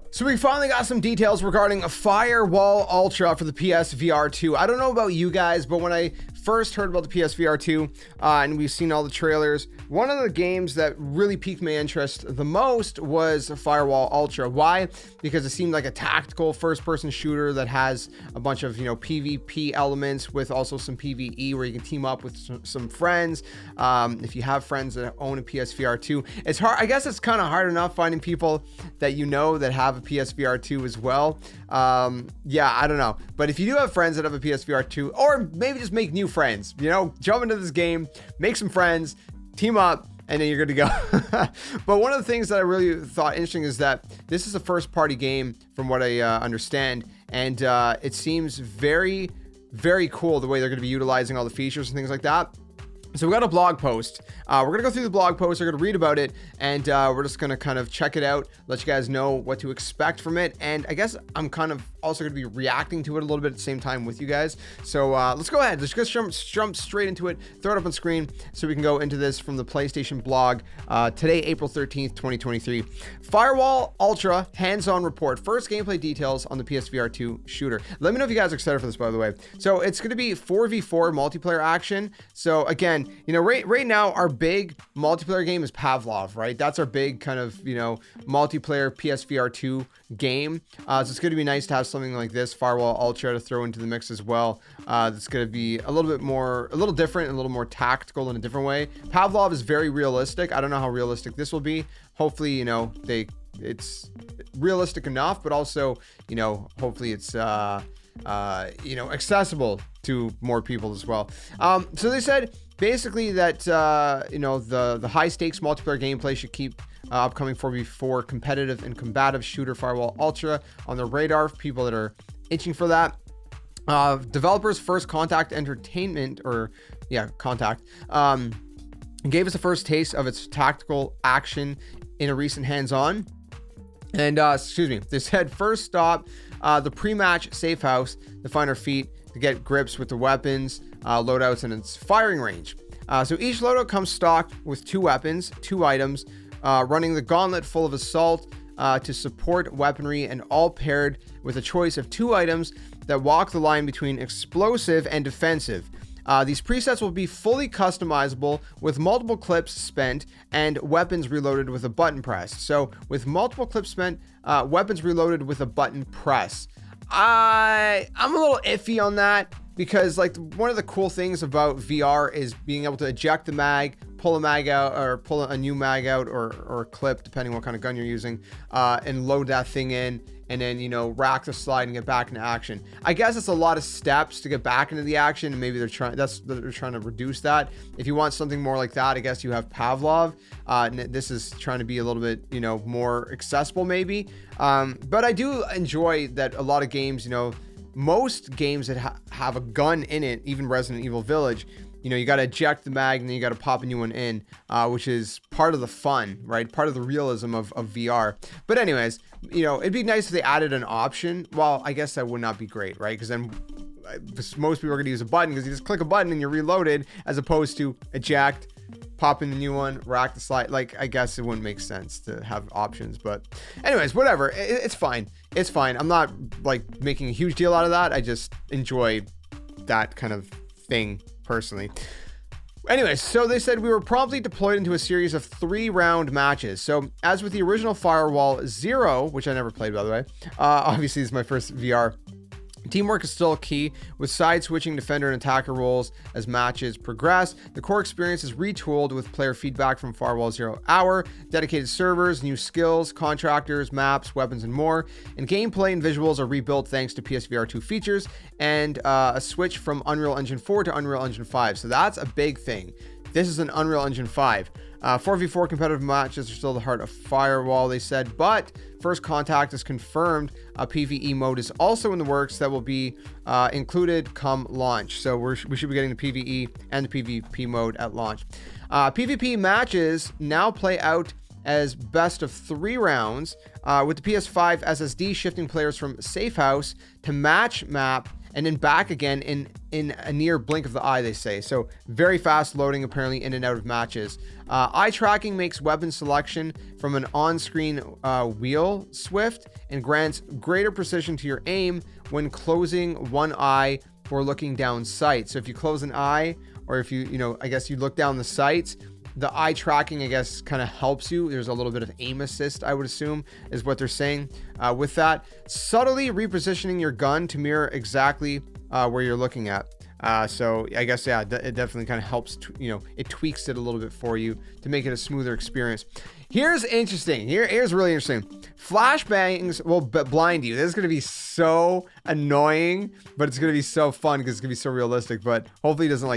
So we finally got some details regarding a Firewall Ultra for the PSVR2. I don't know about you guys, but when I first heard about the PSVR2 and we've seen all the trailers, one of the games that really piqued my interest the most was Firewall Ultra. Why? Because it seemed like a tactical first-person shooter that has a bunch of, PvP elements with also some PvE where you can team up with some friends. If you have friends that own a PSVR2, it's hard. I guess it's kind of hard enough finding people that that have a PSVR2 as well. Yeah, I don't know. But if you do have friends that have a PSVR2, or maybe just make new friends, jump into this game, make some friends, team up, and then you're good to go. But one of the things that I really thought interesting is that this is a first party game from what I understand. And it seems very, very cool the way they're going to be utilizing all the features and things like that. So we got a blog post. We're going to go through the blog post. We're going to read about it, and we're just going to kind of check it out, let you guys know what to expect from it. And I guess I'm kind of also going to be reacting to it a little bit at the same time with you guys. So let's go ahead. Let's just jump straight into it, throw it up on screen so we can go into this from the PlayStation blog today, April 13th, 2023. Firewall Ultra hands-on report. First gameplay details on the PSVR2 shooter. Let me know if you guys are excited for this, by the way. So it's going to be 4v4 multiplayer action. So again, right now our big multiplayer game is Pavlov, right? That's our big kind of, multiplayer PSVR2 game. So it's going to be nice to have something like this, Firewall Ultra, to throw into the mix as well. That's going to be a little different, and a little more tactical in a different way. Pavlov is very realistic. I don't know how realistic this will be. Hopefully, it's realistic enough, but also, hopefully it's, accessible to more people as well. So they said basically that, the high stakes multiplayer gameplay should keep upcoming 4v4 competitive and combative shooter Firewall Ultra on the radar for people that are itching for that. Developers First Contact Entertainment, Contact, gave us a first taste of its tactical action in a recent hands-on. And, they said first stop, the pre-match safe house to find our feet to get grips with the weapons, loadouts, and its firing range. So each loadout comes stocked with 2 weapons, 2 items, running the gauntlet full of assault to support weaponry, and all paired with a choice of 2 items that walk the line between explosive and defensive. These presets will be fully customizable with multiple clips spent and weapons reloaded with a button press. So with multiple clips spent, weapons reloaded with a button press. I'm a little iffy on that, because one of the cool things about VR is being able to eject the mag, pull a mag out, or pull a new mag out, or a clip, depending what kind of gun you're using, and load that thing in, and then, rack the slide and get back into action. I guess it's a lot of steps to get back into the action, and maybe they're trying to reduce that. If you want something more like that, I guess you have Pavlov. And this is trying to be a little bit, more accessible maybe. But I do enjoy that a lot of games, most games that have a gun in it, even Resident Evil Village, you got to eject the mag and then you got to pop a new one in, which is part of the fun, right? Part of the realism of VR. But anyways, it'd be nice if they added an option. Well, I guess that would not be great, right? Because then most people are going to use a button, because you just click a button and you're reloaded, as opposed to eject, pop in the new one, rack the slide. I guess it wouldn't make sense to have options, but anyways, whatever. It's fine. It's fine. I'm not making a huge deal out of that. I just enjoy that kind of thing personally. Anyways, so they said we were promptly deployed into a series of 3-round matches. So as with the original Firewall 0, which I never played, by the way, obviously this is my first VR. Teamwork is still key, with side-switching defender and attacker roles as matches progress. The core experience is retooled with player feedback from Firewall 0 Hour, dedicated servers, new skills, contractors, maps, weapons, and more. And gameplay and visuals are rebuilt thanks to PSVR2 features and a switch from Unreal Engine 4 to Unreal Engine 5. So that's a big thing. This is an Unreal Engine 5. 4v4 competitive matches are still the heart of Firewall, they said, but First Contact is confirmed. A PvE mode is also in the works that will be included come launch. So we should be getting the PvE and the PvP mode at launch. PvP matches now play out as best of 3 rounds, with the PS5 SSD shifting players from Safe House to Match Map and then back again in a near blink of the eye, they say. So very fast loading apparently in and out of matches. Eye tracking makes weapon selection from an on-screen wheel swift and grants greater precision to your aim when closing one eye or looking down sight. So if you close an eye, or if you I guess you look down the sights, the eye tracking, I guess, kind of helps you. There's a little bit of aim assist, I would assume, is what they're saying with that. Subtly repositioning your gun to mirror exactly where you're looking at. So I guess, yeah, it definitely kind of helps, it tweaks it a little bit for you to make it a smoother experience. Here's interesting. Here's really interesting. Flashbangs will blind you. This is going to be so annoying, but it's going to be so fun because it's going to be so realistic, but hopefully it doesn't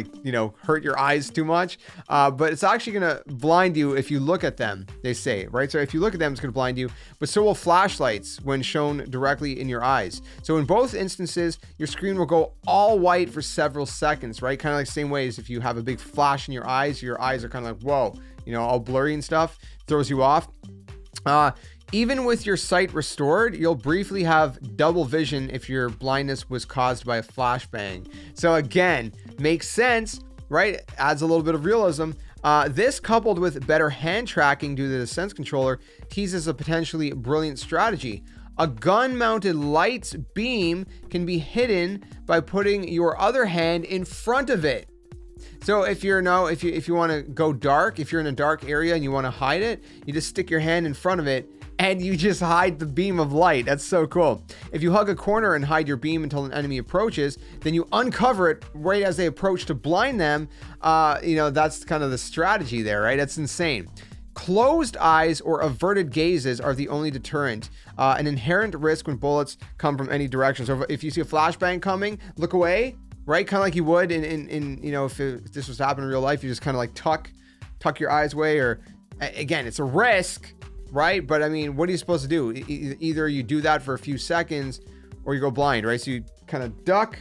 hurt your eyes too much. But it's actually going to blind you if you look at them, they say, right? So if you look at them, it's going to blind you, but so will flashlights when shown directly in your eyes. So in both instances, your screen will go all white for several seconds, right? Kind of like the same way as if you have a big flash in your eyes are kind of like, whoa, all blurry and stuff, throws you off. Even with your sight restored, you'll briefly have double vision if your blindness was caused by a flashbang. So again, makes sense, right? Adds a little bit of realism. This, coupled with better hand tracking due to the Sense controller, teases a potentially brilliant strategy. A gun-mounted light's beam can be hidden by putting your other hand in front of it. So if you want to go dark, if you're in a dark area and you want to hide it, you just stick your hand in front of it and you just hide the beam of light. That's so cool. If you hug a corner and hide your beam until an enemy approaches, then you uncover it right as they approach to blind them. That's kind of the strategy there, right? That's insane. Closed eyes or averted gazes are the only deterrent. An inherent risk when bullets come from any direction. So if you see a flashbang coming, look away. Right, kind of like you would if this was to happen in real life, you just kind of like tuck your eyes away. Or again, it's a risk, right? But I mean, what are you supposed to do? Either you do that for a few seconds, or you go blind, right? So you kind of duck,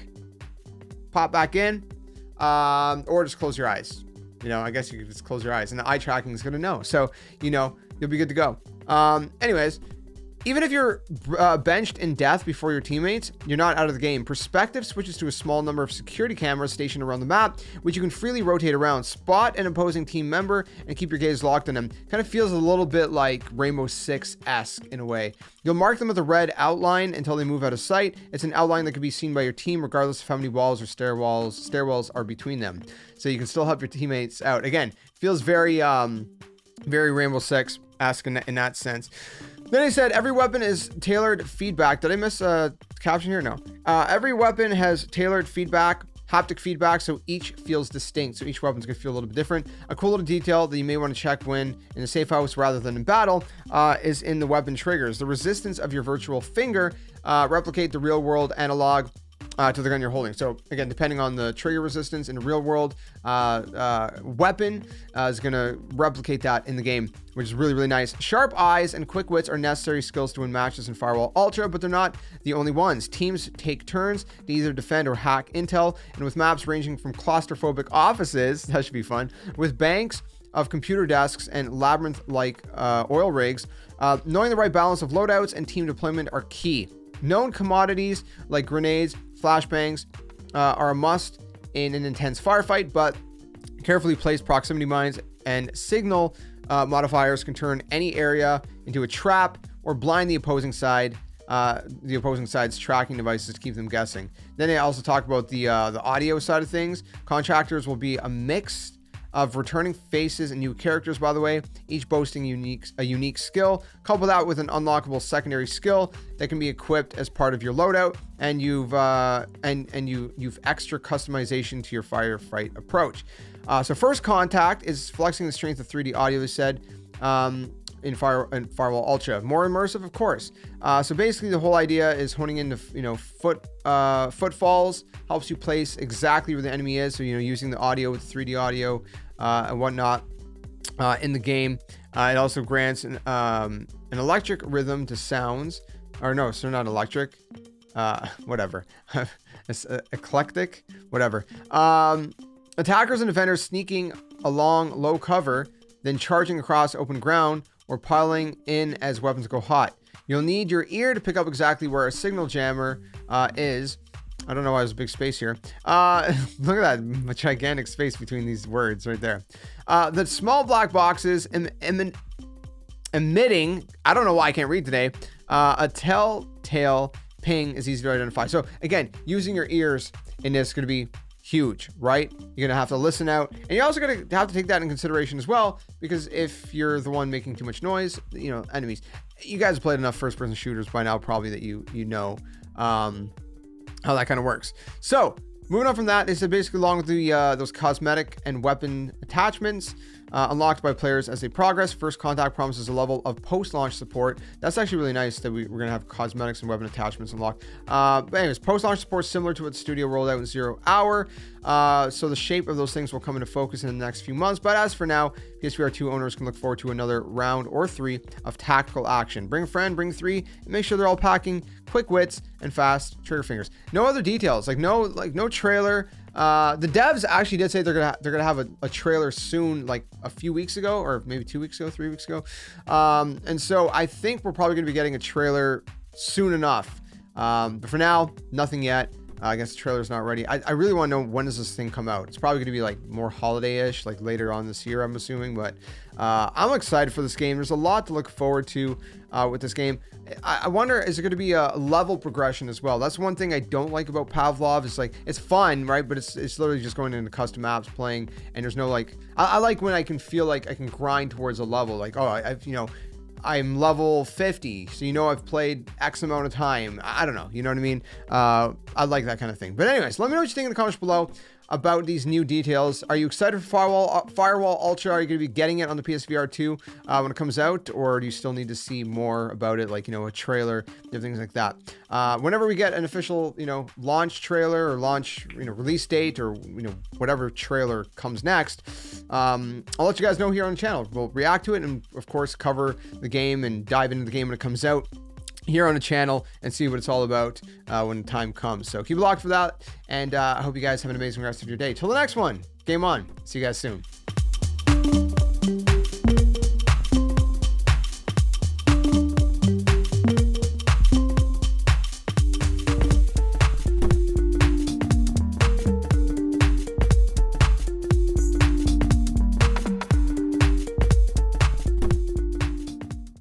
pop back in, or just close your eyes. I guess you could just close your eyes, and the eye tracking is gonna know. So you'll be good to go. Anyways. Even if you're benched in death before your teammates, you're not out of the game. Perspective switches to a small number of security cameras stationed around the map, which you can freely rotate around. Spot an opposing team member and keep your gaze locked on them. Kind of feels a little bit like Rainbow Six-esque in a way. You'll mark them with a red outline until they move out of sight. It's an outline that can be seen by your team regardless of how many walls or stairwells are between them. So you can still help your teammates out. Again, feels very Rainbow Six-esque in that sense. Then he said, every weapon is tailored feedback. Did I miss a caption here? No. Every weapon has tailored feedback, haptic feedback, so each feels distinct. So each weapon's gonna feel a little bit different. A cool little detail that you may want to check when in a safe house rather than in battle is in the weapon triggers. The resistance of your virtual finger replicate the real world analog to the gun you're holding. So again, depending on the trigger resistance in a real world weapon is going to replicate that in the game, which is really, really nice. Sharp eyes and quick wits are necessary skills to win matches in Firewall Ultra, but they're not the only ones. Teams take turns to either defend or hack intel, and with maps ranging from claustrophobic offices, that should be fun, with banks of computer desks and labyrinth-like oil rigs, knowing the right balance of loadouts and team deployment are key. Known commodities like grenades, flashbangs are a must in an intense firefight, but carefully placed proximity mines and signal modifiers can turn any area into a trap or blind the opposing side's tracking devices to keep them guessing. Then they also talk about the audio side of things. Contractors will be a mix of returning faces and new characters, by the way, each boasting a unique skill. Couple that with an unlockable secondary skill that can be equipped as part of your loadout, and you've extra customization to your firefight approach. So first contact is flexing the strength of 3D audio, they said, in Firewall Ultra. More immersive, of course. So basically the whole idea is honing into footfalls, helps you place exactly where the enemy is. So using the audio with 3D audio and whatnot in the game. It also grants an electric rhythm to sounds, or no, so not electric. Whatever. It's eclectic. Whatever. Attackers and defenders sneaking along low cover, then charging across open ground or piling in as weapons go hot. You'll need your ear to pick up exactly where a signal jammer is. I don't know why there's a big space here. Look at that gigantic space between these words right there. The small black boxes emitting, I don't know why I can't read today, a telltale ping is easy to identify. So again, using your ears in this is going to be huge, right? You're going to have to listen out, and you're also going to have to take that in consideration as well, because if you're the one making too much noise, you know, enemies. You guys have played enough first-person shooters by now, probably, that you know how that kind of works. So moving on from that, they said basically along with the those cosmetic and weapon attachments unlocked by players as they progress. First Contact promises a level of post-launch support. That's actually really nice that we're going to have cosmetics and weapon attachments unlocked. But anyways, post-launch support similar to what the studio rolled out in 0 Hour. So the shape of those things will come into focus in the next few months. But as for now, PSVR2 owners can look forward to another round or 3 of tactical action. Bring a friend, bring 3, and make sure they're all packing quick wits and fast trigger fingers. No other details, no trailer. The devs actually did say they're gonna have a trailer soon, like a few weeks ago, or maybe 2 weeks ago, 3 weeks ago. And so I think we're probably gonna be getting a trailer soon enough. But for now, nothing yet. I guess the trailer's not ready. I really want to know, when does this thing come out? It's probably going to be like more holiday-ish, like later on this year, I'm assuming. But I'm excited for this game. There's a lot to look forward to with this game. I wonder, is it going to be a level progression as well? That's one thing I don't like about Pavlov. It's like, it's fun, right? But it's literally just going into custom apps, playing, and there's no like, I like when I can feel like I can grind towards a level. Like, oh, I've, you know, I'm level 50, so you know I've played X amount of time. I don't know, you know what I mean? I like that kind of thing. But anyways, let me know what you think in the comments below about these new details. Are you excited for Firewall Ultra? Are you going to be getting it on the PSVR2 when it comes out, or do you still need to see more about it, like, you know, a trailer, different things like that? Whenever we get an official, you know, launch trailer or launch, you know, release date, or, you know, whatever trailer comes next, I'll let you guys know here on the channel. We'll react to it and, of course, cover the game and dive into the game when it comes out here on the channel and see what it's all about when the time comes. So keep it locked for that, and I hope you guys have an amazing rest of your day. Till the next one, game on. See you guys soon.